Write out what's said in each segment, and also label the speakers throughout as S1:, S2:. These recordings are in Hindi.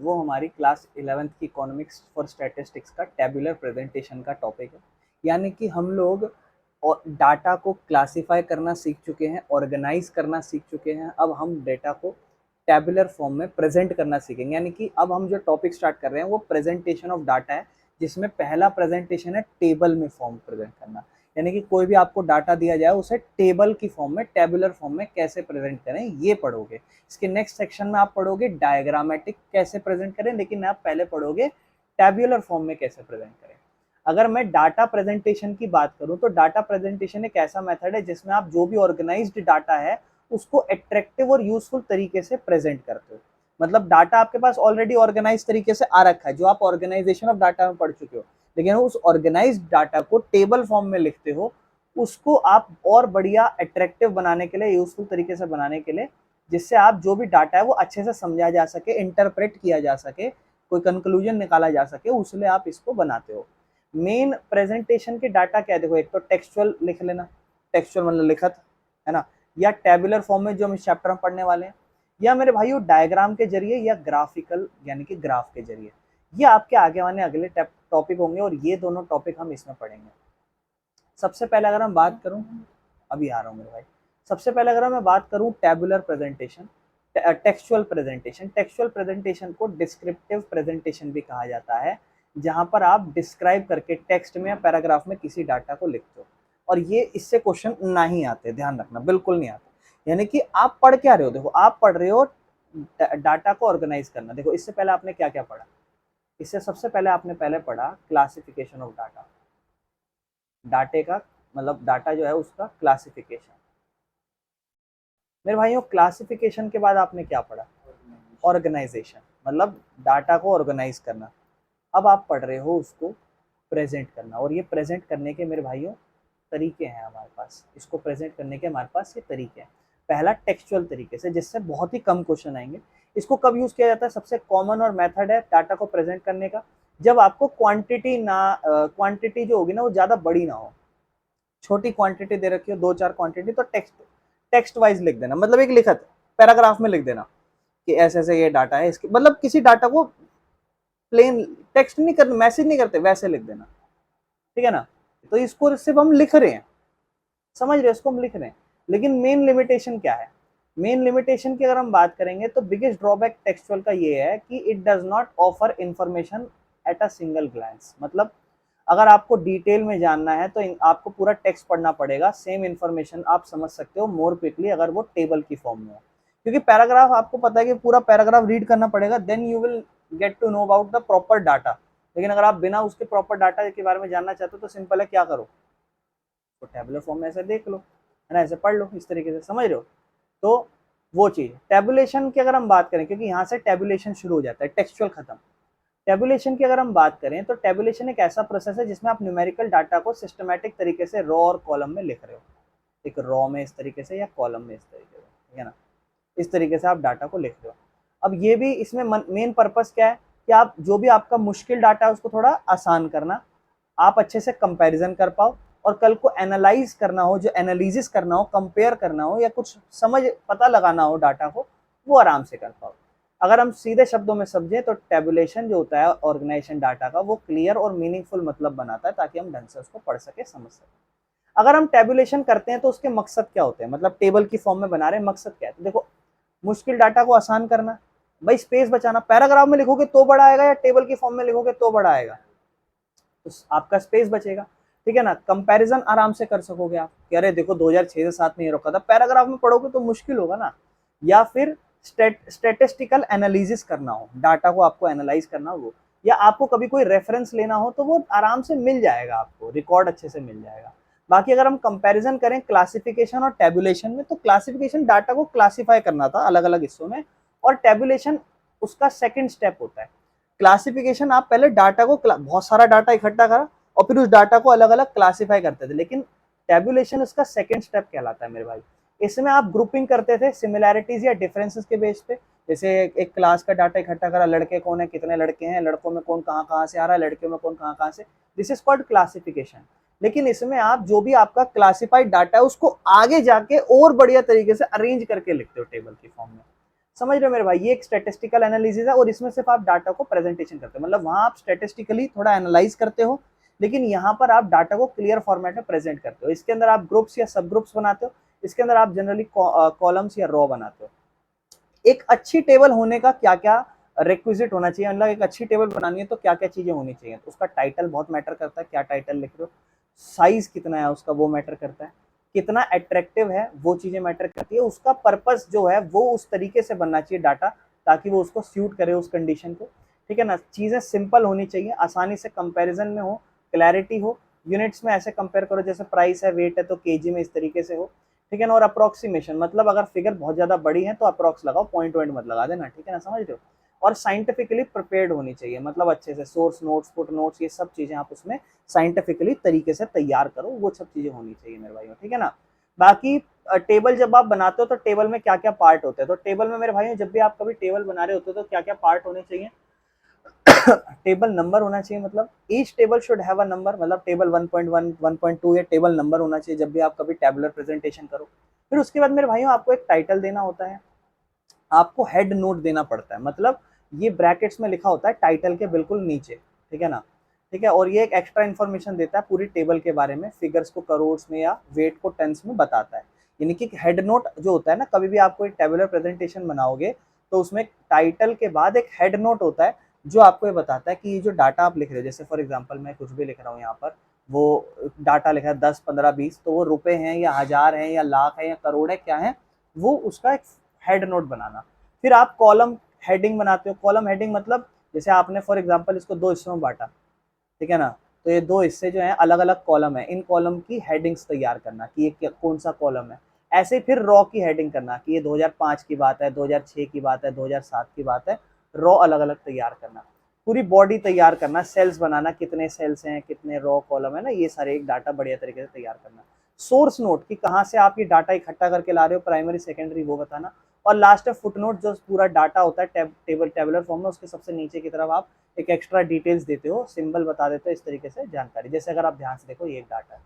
S1: वो हमारी क्लास 11th की इकोनॉमिक्स फॉर स्टैटिस्टिक्स का टेबुलर प्रेजेंटेशन का टॉपिक है। यानी कि हम लोग डाटा को क्लासिफाई करना सीख चुके हैं, ऑर्गेनाइज करना सीख चुके हैं। अब हम डेटा को टेबुलर फॉर्म में प्रेजेंट करना सीखेंगे। यानी कि अब हम जो टॉपिक स्टार्ट कर रहे हैं वो प्रेजेंटेशन ऑफ डाटा है, जिसमें पहला प्रेजेंटेशन है टेबल में फॉर्म प्रेजेंट करना। यानी कि कोई भी आपको डाटा दिया जाए उसे टेबल की फॉर्म में, टेबुलर फॉर्म में कैसे प्रेजेंट करें ये पढ़ोगे। इसके नेक्स्ट सेक्शन में आप पढ़ोगे डायग्रामेटिक कैसे प्रेजेंट करें, लेकिन आप पहले पढ़ोगे टेबुलर फॉर्म में कैसे प्रेजेंट करें। अगर मैं डाटा प्रेजेंटेशन की बात करूं तो डाटा प्रेजेंटेशन एक ऐसा मेथड है जिसमें आप जो भी ऑर्गेनाइज्ड डाटा है उसको अट्रैक्टिव और यूजफुल तरीके से प्रेजेंट करते हो। मतलब डाटा आपके पास ऑलरेडी ऑर्गेनाइज तरीके से आ रखा है, जो आप ऑर्गेनाइजेशन ऑफ डाटा में पढ़ चुके हो, लेकिन उस ऑर्गेनाइज्ड डाटा को टेबल फॉर्म में लिखते हो। उसको आप और बढ़िया अट्रैक्टिव बनाने के लिए, यूजफुल तरीके से बनाने के लिए, जिससे आप जो भी डाटा है वो अच्छे से समझा जा सके, इंटरप्रेट किया जा सके, कोई कंक्लूजन निकाला जा सके, उसलिए आप इसको बनाते हो। मेन प्रेजेंटेशन के डाटा क्या है, देखो एक तो टेक्सचुअल लिख लेना, टेक्सचुअल मतलब लिखत है ना, या टेबुलर फॉर्म में जो हम इस चैप्टर में पढ़ने वाले हैं, या मेरे भाइयों डायग्राम के जरिए, या ग्राफिकल यानी कि ग्राफ के जरिए। ये आपके आगे वाले अगले टॉपिक होंगे और ये दोनों टॉपिक हम इसमें पढ़ेंगे। सबसे पहले अगर हम बात करूं, अभी आ रहा हूं मेरे भाई, सबसे पहले अगर मैं बात करूं tabular presentation, textual presentation. Textual presentation को डिस्क्रिप्टिव प्रेजेंटेशन भी कहा जाता है, जहां पर आप डिस्क्राइब करके टेक्स्ट में या पैराग्राफ में किसी डाटा को लिखते हो। और ये इससे क्वेश्चन नहीं आते, ध्यान रखना, बिल्कुल नहीं आते। यानी कि आप पढ़ क्या रहे हो, देखो आप पढ़ रहे हो डाटा को ऑर्गेनाइज करना। देखो इससे पहले आपने क्या क्या पढ़ा, इससे सबसे पहले आपने पहले पढ़ा क्लासिफिकेशन ऑफ डाटा। डाटे का मतलब डाटा जो है उसका क्लासिफिकेशन। मेरे भाइयों क्लासिफिकेशन के बाद आपने क्या पढ़ा, ऑर्गेनाइजेशन, मतलब डाटा को ऑर्गेनाइज करना। अब आप पढ़ रहे हो उसको प्रेजेंट करना। और ये प्रेजेंट करने के मेरे भाइयों तरीके हैं हमारे पास, इसको प्रेजेंट करने के हमारे पास ये तरीके हैं। पहला टेक्सचुअल तरीके से, जिससे बहुत ही कम क्वेश्चन आएंगे। इसको कब यूज किया जाता है, सबसे कॉमन और मेथड है डाटा को प्रेजेंट करने का, जब आपको क्वांटिटी जो होगी ना वो ज्यादा बड़ी ना हो। छोटी क्वांटिटी दे रखी हो, 2-4 क्वांटिटी, तो टेक्स्ट वाइज लिख देना, मतलब एक लिखत पैराग्राफ में लिख देना कि ऐसे ऐसे ये डाटा है, इसके मतलब किसी डाटा को प्लेन टेक्स्ट नहीं करना, मैसेज नहीं करते, वैसे लिख देना, ठीक है ना। तो इसको सिर्फ हम लिख रहे हैं, समझ रहे हो, इसको हम लिख रहे हैं। लेकिन मेन लिमिटेशन क्या है, मेन लिमिटेशन की अगर हम बात करेंगे तो बिगेस्ट ड्रॉबैक टेक्सचुअल का ये है कि it does not offer information at a single glance. मतलब अगर आपको डिटेल में जानना है तो आपको पूरा टेक्स्ट पढ़ना पड़ेगा, सेम इन्फॉर्मेशन आप समझ सकते हो मोर क्विकली अगर वो टेबल की फॉर्म में हो। क्योंकि पैराग्राफ आपको पता है कि पूरा पैराग्राफ रीड करना पड़ेगा, then you will get to know about the proper data. लेकिन अगर आप बिना उसके प्रॉपर डाटा के बारे में जानना चाहते हो तो सिंपल है, क्या करो, तो टेबुलर फॉर्म में ऐसे देख लो, है ना, ऐसे पढ़ लो, इस तरीके से, समझ रहे हो। तो वो चीज टेबुलेशन की अगर हम बात करें, क्योंकि यहाँ से टेबुलेशन शुरू हो जाता है, टेक्सचुअल खत्म। टेबुलेशन की अगर हम बात करें तो टेबुलेशन एक ऐसा प्रोसेस है जिसमें आप न्यूमेरिकल डाटा को सिस्टमैटिक तरीके से रो और कॉलम में लिख रहे हो, एक रो में इस तरीके से या कॉलम में इस तरीके से, ठीक है ना, इस तरीके से आप डाटा को लिख रहे हो। अब ये भी इसमें मेन पर्पस क्या है कि आप जो भी आपका मुश्किल डाटा है उसको थोड़ा आसान करना, आप अच्छे से कंपैरिजन कर पाओ, और कल को एनालाइज करना हो, जो एनालिसिस करना हो, कंपेयर करना हो, या कुछ समझ पता लगाना हो डाटा को, वो आराम से कर पाओ। अगर हम सीधे शब्दों में समझें तो टेबुलेशन जो होता है ऑर्गेनाइजेशन डाटा का, वो क्लियर और मीनिंगफुल मतलब बनाता है ताकि हम ढंग से उसको पढ़ सके, समझ सके। अगर हम टेबुलेशन करते हैं तो उसके मकसद क्या होते हैं, मतलब टेबल की फॉर्म में बना रहे हैं, मकसद क्या है, तो देखो मुश्किल डाटा को आसान करना, भाई स्पेस बचाना, पैराग्राफ में लिखोगे तो बड़ा आएगा या टेबल की फॉर्म में लिखोगे तो बड़ा आएगा, तो आपका स्पेस बचेगा, ठीक है ना। कंपैरिजन आराम से कर सकोगे आप कि अरे देखो 2006 से 7 में ये रखा था, पैराग्राफ में पढ़ोगे तो मुश्किल होगा ना। या फिर स्टेटिस्टिकल एनालिसिस करना हो, डाटा को आपको एनालाइज करना हो, या आपको कभी कोई रेफरेंस लेना हो तो वो आराम से मिल जाएगा, आपको रिकॉर्ड अच्छे से मिल जाएगा। बाकी अगर हम कंपैरिजन करें क्लासिफिकेशन और टेबुलेशन में, तो क्लासिफिकेशन डाटा को क्लासिफाई करना था अलग अलग हिस्सों में, और टेबुलेशन उसका सेकंड स्टेप होता है। क्लासिफिकेशन आप पहले डाटा को बहुत सारा डाटा इकट्ठा करा और फिर उस डाटा को अलग अलग क्लासिफाई करते थे, लेकिन टेबुलेशन इसका सेकंड स्टेप कहलाता है मेरे भाई। इसमें आप ग्रुपिंग करते थे सिमिलैरिटीज या डिफरेंसेस के बेस पे, जैसे एक क्लास का डाटा इकट्ठा करा, लड़के कौन है, कितने लड़के हैं, लड़कों में कौन कहाँ कहाँ से आ रहा है, लड़कियों में कौन कहाँ कहाँ से, दिस इज कॉल्ड क्लासिफिकेशन। लेकिन इसमें आप जो भी आपका क्लासिफाइड डाटा है उसको आगे जाके और बढ़िया तरीके से अरेंज करके लिखते हो टेबल की फॉर्म में, समझ रहे हो मेरे भाई, ये एक स्टैटिस्टिकल एनालिसिस है और इसमें सिर्फ आप डाटा को प्रेजेंटेशन करते हो, मतलब वहां आप स्टैटिस्टिकली थोड़ा एनालाइज करते हो, लेकिन यहाँ पर आप डाटा को क्लियर फॉर्मेट में प्रेजेंट करते हो। इसके अंदर आप ग्रुप्स या सब ग्रुप्स बनाते हो, इसके अंदर आप जनरली कॉलम्स या रो बनाते हो। एक अच्छी टेबल होने का क्या क्या रिक्विजिट होना चाहिए, मतलब एक अच्छी टेबल बनानी है तो क्या क्या चीजें होनी चाहिए। तो उसका टाइटल बहुत मैटर करता है, क्या टाइटल लिख रहे हो, साइज कितना है उसका वो मैटर करता है, कितना अट्रैक्टिव है वो चीजें मैटर करती है, उसका पर्पस जो है वो उस तरीके से बनना चाहिए डाटा ताकि वो उसको सूट करे उस कंडीशन को, ठीक है ना। चीजें सिंपल होनी चाहिए, आसानी से कंपैरिजन में हो, क्लैरिटी हो, यूनिट्स में ऐसे कंपेयर करो जैसे प्राइस है वेट है तो केजी में इस तरीके से हो, ठीक है ना। और अप्रोक्सीमेशन, मतलब अगर फिगर बहुत ज्यादा बड़ी है तो अप्रोक्स लगाओ, पॉइंट पॉइंट मत लगा देना, ठीक है ना, समझ रहे हो। और साइंटिफिकली प्रिपेयर्ड होनी चाहिए, मतलब अच्छे से सोर्स नोट्स फुट नोट्स ये सब चीजें आप उसमें साइंटिफिकली तरीके से तैयार करो, वो सब चीजें होनी चाहिए मेरे भाइयों, ठीक है ना। बाकी टेबल जब आप बनाते हो तो टेबल में क्या क्या पार्ट होते हैं, तो टेबल में मेरे भाइयों जब भी आप कभी टेबल बना रहे होते हो तो क्या क्या पार्ट होने चाहिए। टेबल नंबर होना चाहिए, मतलब each table should have a number, मतलब टेबल 1.1 1.2 ये टेबल नंबर होना चाहिए जब भी आप कभी टेबुलर प्रेजेंटेशन करो। फिर उसके बाद मेरे भाइयों आपको एक टाइटल देना होता है, आपको हेड नोट देना पड़ता है, मतलब ये ब्रैकेट्स में लिखा होता है टाइटल के बिल्कुल नीचे, ठीक है ना, ठीक है। और ये एक एक्स्ट्रा इन्फॉर्मेशन देता है पूरी टेबल के बारे में, फिगर्स को करोड़ में या वेट को टन्स में बताता है। यानी कि हेड नोट जो होता है ना, कभी भी आपको एक टेबुलर प्रेजेंटेशन बनाओगे तो उसमें टाइटल के बाद एक हेड नोट होता है जो आपको ये बताता है कि ये जो डाटा आप लिख रहे हो, जैसे फॉर एग्जांपल मैं कुछ भी लिख रहा हूँ यहाँ पर, वो डाटा लिखा है 10 15 20, तो वो रुपए हैं या हजार हैं या लाख है या करोड़ है क्या है, वो उसका एक हेड नोट बनाना। फिर आप कॉलम हेडिंग बनाते हो, कॉलम हेडिंग मतलब जैसे आपने फॉर एग्जांपल इसको दो हिस्सों में बांटा, ठीक है ना, तो ये दो हिस्से जो हैं अलग अलग कॉलम है, इन कॉलम की हेडिंग्स तैयार करना कि ये कौन सा कॉलम है। ऐसे फिर रॉ की हेडिंग करना कि ये 2005 की बात है, 2006 की बात है, 2007 की बात है, रॉ अलग अलग तैयार करना। पूरी बॉडी तैयार करना, सेल्स बनाना, कितने सेल्स हैं कितने रॉ कॉलम है ना, ये सारे एक डाटा बढ़िया तरीके से तैयार करना। सोर्स नोट कि कहाँ से आप ये डाटा इकट्ठा करके ला रहे हो, प्राइमरी सेकेंडरी वो बताना। और लास्ट में फुट नोट, जो पूरा डाटा होता है टेबुलर फॉर्म में, उसके सबसे नीचे की तरफ आप एक एक्स्ट्रा डिटेल्स देते हो, सिंबल बता देते हो, इस तरीके से जानकारी। जैसे अगर आप ध्यान से देखो ये एक डाटा है,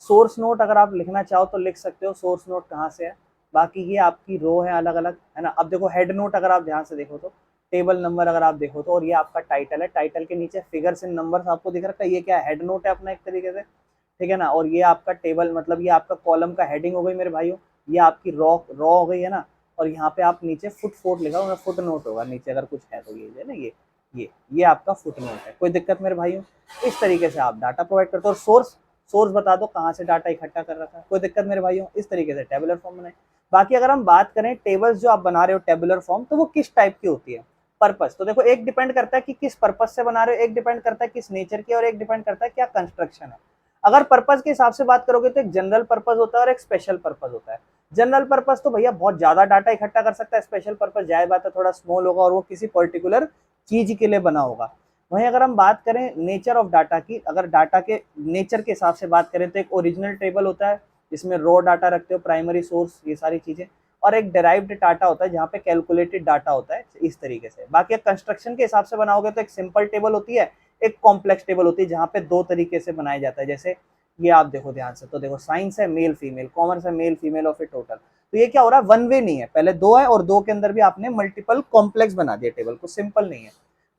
S1: सोर्स नोट अगर आप लिखना चाहो तो लिख सकते हो सोर्स नोट कहाँ से है। बाकी ये आपकी रो है अलग अलग, है ना। अब देखो हेड नोट अगर आप ध्यान से देखो तो टेबल नंबर अगर आप देखो तो, और ये आपका टाइटल है, टाइटल के नीचे फिगर्स एंड नंबर्स आपको दिख रखा है, ये क्या है, हेड नोट है अपना एक तरीके से, ठीक है ना। और ये आपका टेबल मतलब ये आपका कॉलम का हेडिंग हो गई मेरे भाइयों, ये आपकी रॉ रॉ हो गई है ना। और यहाँ पे आप नीचे फुट लिखा होगा, फुट नोट होगा नीचे अगर कुछ है तो, ये है ना, ये आपका फुट नोट है। कोई दिक्कत मेरे भाइयों, इस तरीके से आप डाटा प्रोवाइड करते हो। और सोर्स सोर्स बता दो कहाँ से डाटा इकट्ठा कर रखा है, कोई दिक्कत मेरे भाइयों, इस तरीके से टेबुलर फॉर्म बनाए। बाकी अगर हम बात करें टेबल्स जो आप बना रहे हो टेबुलर फॉर्म, तो वो किस टाइप की होती है, पर्पस, तो देखो एक डिपेंड करता है कि किस पर्पस से बना रहे हो, एक डिपेंड करता है किस नेचर की, और एक डिपेंड करता है क्या कंस्ट्रक्शन है। अगर पर्पस के हिसाब से बात करोगे तो एक जनरल पर्पस होता है और एक स्पेशल पर्पस होता है। जनरल पर्पस तो भैया बहुत ज्यादा डाटा इकट्ठा कर सकता है, स्पेशल पर्पस जाहिर बात है थोड़ा स्मॉल होगा और वो किसी पर्टिकुलर चीज के लिए बना होगा। वहीं अगर हम बात करें नेचर ऑफ डाटा की, अगर डाटा के नेचर के हिसाब से बात करें तो एक ओरिजिनल टेबल होता है जिसमें रॉ डाटा रखते हो, प्राइमरी सोर्स ये सारी चीजें, और एक डेराइव्ड डाटा होता है जहाँ पे कैलकुलेटेड डाटा होता है इस तरीके से। बाकी कंस्ट्रक्शन के हिसाब से बनाओगे तो एक सिंपल टेबल होती है, एक कॉम्प्लेक्स टेबल होती है जहाँ पे दो तरीके से बनाया जाता है। जैसे ये आप देखो ध्यान से, तो देखो साइंस है मेल फीमेल, कॉमर्स है मेल फीमेल और फिर टोटल, तो ये क्या हो रहा है, वन वे नहीं है, पहले दो है और दो के अंदर भी आपने मल्टीपल कॉम्प्लेक्स बना दिया टेबल को, सिंपल नहीं है।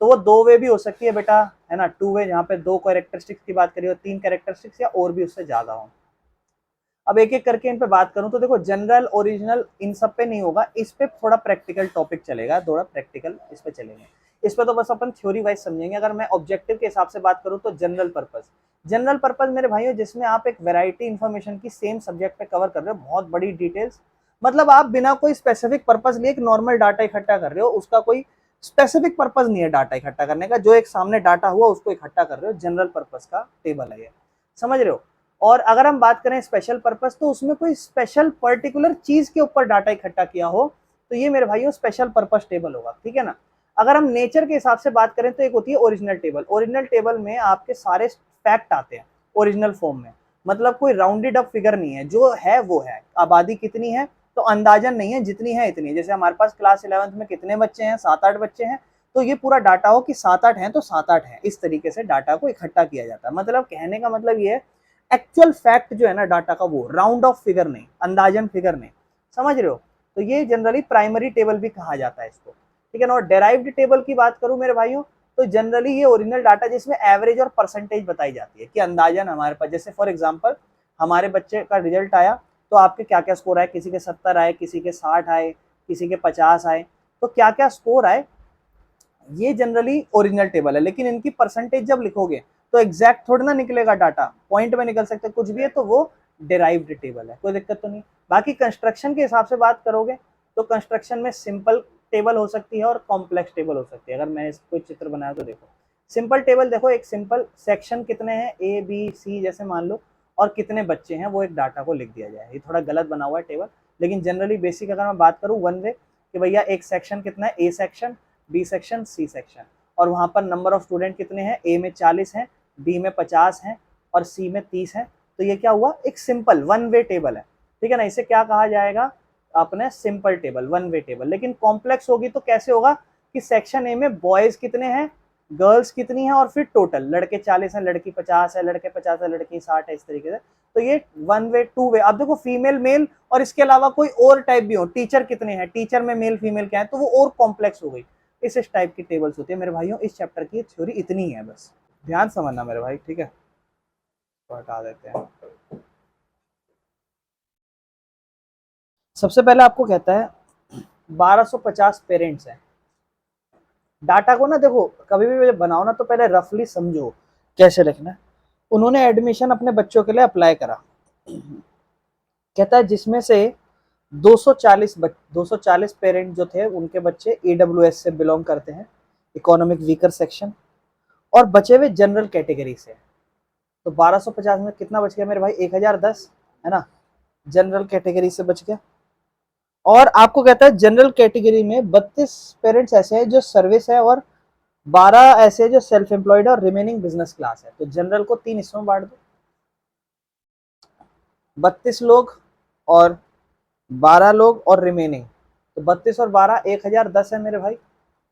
S1: तो वो दो वे भी हो सकती है बेटा, है ना, टू वे, जहाँ पे दो कैरेक्टरिस्टिक्स की बात करिए, तीन कैरेक्टरिस्टिक्स या और भी उससे ज्यादा हो। अब एक एक करके इन पे बात करूं तो देखो जनरल ओरिजिनल इन सब पे नहीं होगा, इस पे थोड़ा प्रैक्टिकल टॉपिक चलेगा, थोड़ा प्रैक्टिकल इस पे चलेंगे। इस पे तो बस अपन थ्योरी वाइज समझेंगे। अगर मैं ऑब्जेक्टिव के हिसाब से बात करूं तो जनरल पर्पस मेरे भाइयों जिसमें आप एक वैरायटी इन्फॉर्मेशन की सेम सब्जेक्ट पे कवर कर रहे हो, बहुत बड़ी डिटेल्स, मतलब आप बिना कोई स्पेसिफिक पर्पस लिए एक नॉर्मल डाटा इकट्ठा कर रहे हो, उसका कोई स्पेसिफिक पर्पस नहीं है डाटा इकट्ठा करने का, जो एक सामने डाटा हुआ उसको इकट्ठा कर रहे हो, जनरल पर्पस का टेबल है ये, समझ रहे हो। और अगर हम बात करें स्पेशल पर्पस, तो उसमें कोई स्पेशल पर्टिकुलर चीज के ऊपर डाटा इकट्ठा किया हो, तो ये मेरे भाइयों स्पेशल पर्पस टेबल होगा, ठीक है ना। अगर हम नेचर के हिसाब से बात करें तो एक होती है ओरिजिनल टेबल, ओरिजिनल टेबल में आपके सारे फैक्ट आते हैं ओरिजिनल फॉर्म में, मतलब कोई राउंडेड अप फिगर नहीं है, जो है वो है, आबादी कितनी है तो अंदाजन नहीं है, जितनी है इतनी, जैसे हमारे पास क्लास 11th में कितने बच्चे हैं, 7-8 बच्चे हैं, तो ये पूरा डाटा हो कि 7-8 हैं तो 7-8 हैं, इस तरीके से डाटा को इकट्ठा किया जाता है। मतलब कहने का मतलब ये है एक्चुअल फैक्ट जो है ना डाटा का, वो राउंड ऑफ फिगर नहीं, अंदाजन फिगर नहीं, समझ रहे हो। तो ये जनरली प्राइमरी टेबल भी कहा जाता है इसको, ठीक है ना। और डेराइव्ड टेबल की बात करूं मेरे भाइयों, तो जनरली ये ओरिजिनल डाटा जिसमें एवरेज और परसेंटेज बताई जाती है कि अंदाजन हमारे पास, जैसे फॉर एग्जांपल हमारे बच्चे का रिजल्ट आया तो आपके क्या क्या स्कोर आए, किसी के 70 आए, किसी के 60 आए, किसी के 50 आए, तो क्या क्या स्कोर आए, ये जनरली ओरिजिनल टेबल है। लेकिन इनकी परसेंटेज जब लिखोगे तो एग्जैक्ट थोड़ा ना निकलेगा डाटा, पॉइंट में निकल सकते कुछ भी है, तो वो डेराइव्ड टेबल है, कोई दिक्कत तो नहीं। बाकी कंस्ट्रक्शन के हिसाब से बात करोगे तो कंस्ट्रक्शन में सिंपल टेबल हो सकती है और कॉम्प्लेक्स टेबल हो सकती है। अगर मैंने कोई चित्र बनाया तो देखो, सिंपल टेबल देखो, एक सिंपल सेक्शन कितने हैं, ए बी सी जैसे मान लो, और कितने बच्चे हैं वो एक डाटा को लिख दिया जाए। ये थोड़ा गलत बना हुआ है टेबल, लेकिन जनरली बेसिक अगर मैं बात करूँ वन वे कि भैया एक सेक्शन कितना है, A section, B section, C section, और वहां पर नंबर ऑफ स्टूडेंट कितने हैं, ए में 40 हैं, बी में 50 हैं और सी में 30 हैं। तो ये क्या हुआ, एक सिंपल वन वे टेबल है, ठीक है ना। इसे क्या कहा जाएगा अपने, simple table, one way table. लेकिन कॉम्प्लेक्स होगी तो कैसे होगा कि सेक्शन ए में बॉयज कितने हैं, गर्ल्स कितनी है, और फिर टोटल लड़के 40 है, लड़की 50 है, लड़के 50 है, लड़की 60 है, इस तरीके से। तो ये वन वे टू वे। अब देखो फीमेल मेल और इसके अलावा कोई और टाइप भी हो, टीचर कितने हैं, टीचर में मेल फीमेल क्या है, तो वो और कॉम्प्लेक्स हो गई। इस टाइप की टेबल्स होती है मेरे भाइयों। इस चैप्टर की थ्योरी इतनी है, बस ध्यान समझना मेरे भाई, ठीक है। तो हटा देते हैं। सबसे पहले आपको कहता है 1250 पेरेंट्स हैं। डाटा को ना देखो कभी भी बनाओ ना तो पहले रफली समझो कैसे लिखना है। उन्होंने एडमिशन अपने बच्चों के लिए अप्लाई करा, कहता है जिसमें से 240 पेरेंट जो थे उनके बच्चे ईडब्ल्यूएस से बिलोंग करते हैं, इकोनॉमिक वीकर सेक्शन, और बचे हुए जनरल कैटेगरी से। तो 1250 में कितना बच गया मेरे भाई, 1010 है ना, जनरल कैटेगरी से बच गया। और आपको कहता है जनरल कैटेगरी में 32 पेरेंट्स ऐसे हैं जो सर्विस है, और 12 ऐसे हैं जो सेल्फ एम्प्लॉयड और रिमेनिंग बिजनेस क्लास है। तो जनरल को 3 हिस्सों में बांट दो, 32 लोग और 12 लोग और रिमेनिंग। तो 32 और 12 1010 है मेरे भाई।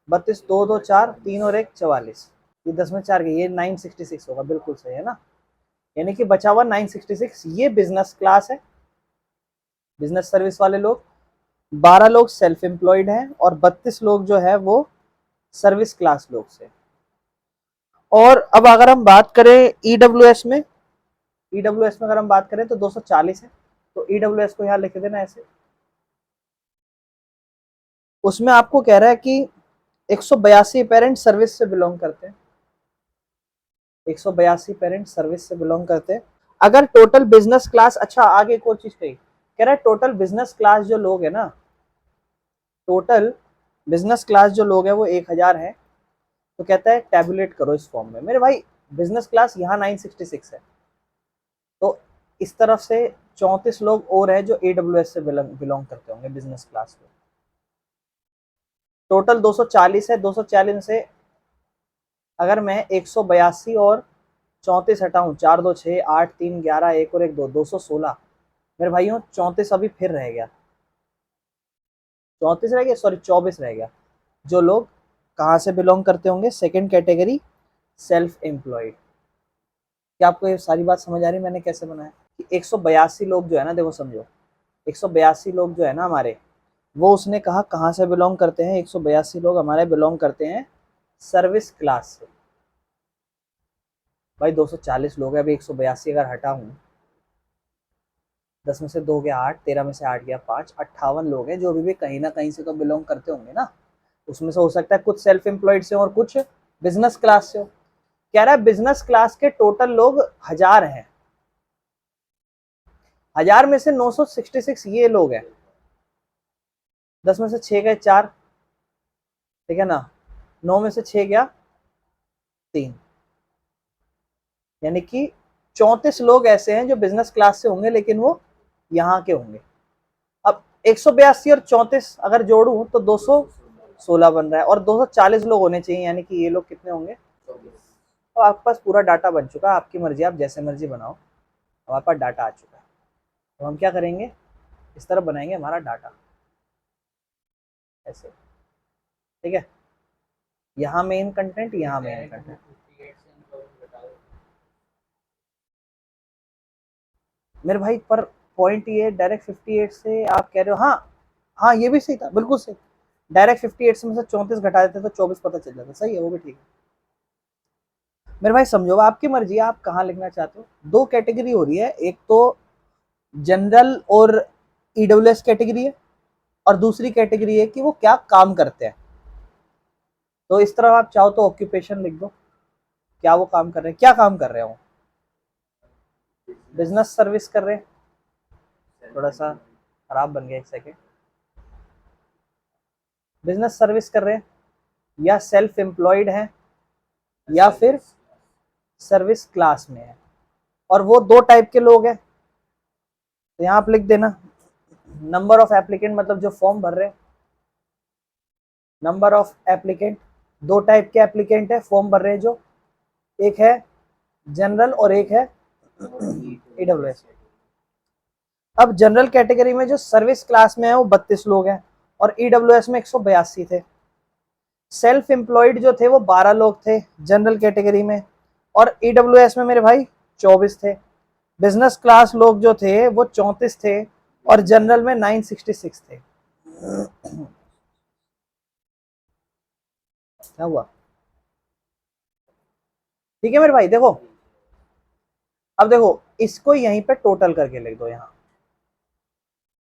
S1: 32 दो दो चार, 3 और 1 44, ये 10 में 4 गए, ये 966 होगा, बिल्कुल सही है ना। यानी कि बचा हुआ 966, ये बिजनेस क्लास है, बिजनेस सर्विस वाले लोग। 12 लोग सेल्फ एम्प्लॉयड हैं और 32 लोग जो है वो सर्विस क्लास लोग से। और अब अगर हम बात करें ईडब्ल्यूएस में, ईडब्ल्यूएस में अगर हम बात करें तो 240 है। तो ईडब्ल्यूएस को यहाँ लिख देना ऐसे। उसमें आपको कह रहा है कि 182 पेरेंट सर्विस से बिलोंग करते हैं, 182 पेरेंट सर्विस से बिलोंग करते हैं। अगर टोटल बिजनेस क्लास, अच्छा आगे एक और चीज कही, कह रहा है टोटल बिजनेस क्लास जो लोग है ना, टोटल बिजनेस क्लास जो लोग है वो 1000 है। तो कहता है टैबुलेट करो इस फॉर्म में। मेरे भाई बिजनेस क्लास यहाँ 966 है, तो इस तरफ से 34 लोग और है जो AWS से बिलोंग करते होंगे बिजनेस क्लास में। टोटल 240 है, 240 में से अगर मैं 182 और 34 हटाऊं, 4 2 6 8 3 11 1 और 1 2, 216 मेरे भाइयों। 34 अभी फिर रह गया, 34 रह गया, सॉरी 24 रह गया, जो लोग कहाँ से बिलोंग करते होंगे, सेकंड कैटेगरी सेल्फ एम्प्लॉयड। क्या आपको ये सारी बात समझ आ रही है मैंने कैसे बनाया कि 182 लोग जो है ना, देखो समझो, 182 लोग जो है ना हमारे, वो उसने कहा कहाँ से बिलोंग करते हैं, 182 लोग हमारे बिलोंग करते हैं सर्विस क्लास से। भाई 240 लोग है, अभी 182 अगर हटा हूँ, 10 में से 2 गया 8, 13 में से 8 गया 5, 58 लोग हैं जो अभी भी कहीं ना कहीं से तो बिलोंग करते होंगे ना। उसमें से हो सकता है कुछ सेल्फ एम्प्लॉयड से और कुछ बिजनेस क्लास से हो। कह रहा है बिजनेस क्लास के टोटल लोग 1000 हैं, 1000 में से 966 ये लोग हैं। 10 में से 6 गए 4, ठीक है ना, 9 में से 6 गया 3, यानी कि 34 लोग ऐसे हैं जो बिजनेस क्लास से होंगे लेकिन वो यहाँ के होंगे। अब 182 और 34 अगर जोड़ूं तो 216 बन रहा है, और 240 लोग होने चाहिए, यानी कि ये लोग कितने होंगे। तो आपके पास पूरा डाटा बन चुका है, आपकी मर्जी, आप जैसे मर्जी बनाओ, हमारे पास डाटा आ चुका है। तो हम क्या करेंगे, इस तरह बनाएंगे हमारा डाटा ऐसे, ठीक है। यहाँ मेन कंटेंट, यहाँ मेन कंटेंट। मेरे भाई पर पॉइंट ये डायरेक्ट 58 से आप कह रहे हो, हाँ हाँ ये भी सही था, बिल्कुल सही। डायरेक्ट 58 से में से 34 घटा देते तो 24 पता चल जाता, सही है, वो भी ठीक है। मेरे भाई समझो, आपकी मर्जी है आप कहाँ लिखना चाहते हो। दो कैटेगरी हो रही है, एक तो जनरल और ईडब्ल्यूएस कैटेगरी है, और दूसरी कैटेगरी है कि वो क्या काम करते हैं। तो इस तरह आप चाहो तो ऑक्यूपेशन लिख दो, क्या वो काम कर रहे हैं, क्या काम कर रहे हो। बिजनेस सर्विस कर रहे हैं, थोड़ा सा खराब बन गया, एक सेकेंड। बिजनेस सर्विस कर रहे हैं, या सेल्फ एम्प्लॉयड है, या फिर सर्विस क्लास में है। और वो दो टाइप के लोग हैं, तो यहाँ आप लिख देना नंबर ऑफ एप्लीकेंट, मतलब जो फॉर्म भर रहे हैं, नंबर ऑफ एप्लीकेंट। दो टाइप के एप्लीकेंट है फॉर्म भर रहे हैं जो, एक है जनरल और एक है ईडब्ल्यूएस। अब जनरल कैटेगरी में जो सर्विस क्लास में है वो 32 लोग हैं, और ईडब्ल्यूएस में 182 थे। सेल्फ एम्प्लॉयड जो थे वो 12 लोग थे जनरल कैटेगरी में, और ईडब्ल्यूएस में मेरे भाई 24 थे। बिजनेस क्लास लोग जो थे वो 34 थे, और जनरल में 966 थे। क्या हुआ? ठीक है मेरे भाई, देखो अब देखो, इसको यहीं पे टोटल करके लिख दो यहाँ,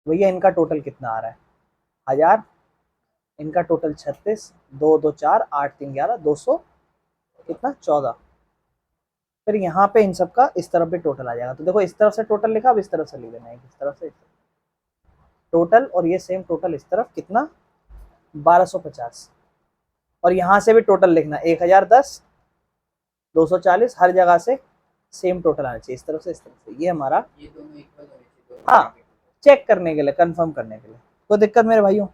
S1: भैया इनका टोटल कितना आ रहा है, 1000, इनका टोटल 36, 2 2 4 8 3 11, 200 कितना 14। फिर यहाँ पे इन सब का इस तरफ भी टोटल आ जाएगा। तो देखो इस तरफ से टोटल लिखा, अब इस तरफ से लिख देना है, इस तरफ से टोटल, और ये सेम टोटल इस तरफ कितना 1250। और यहाँ से भी टोटल लिखना 1010, 240, हर जगह से सेम टोटल आना चाहिए, इस तरफ से इस तरफ से। ये हमारा, हाँ, चेक करने के लिए, कंफर्म करने के लिए। कोई दिक्कत मेरे भाइयों?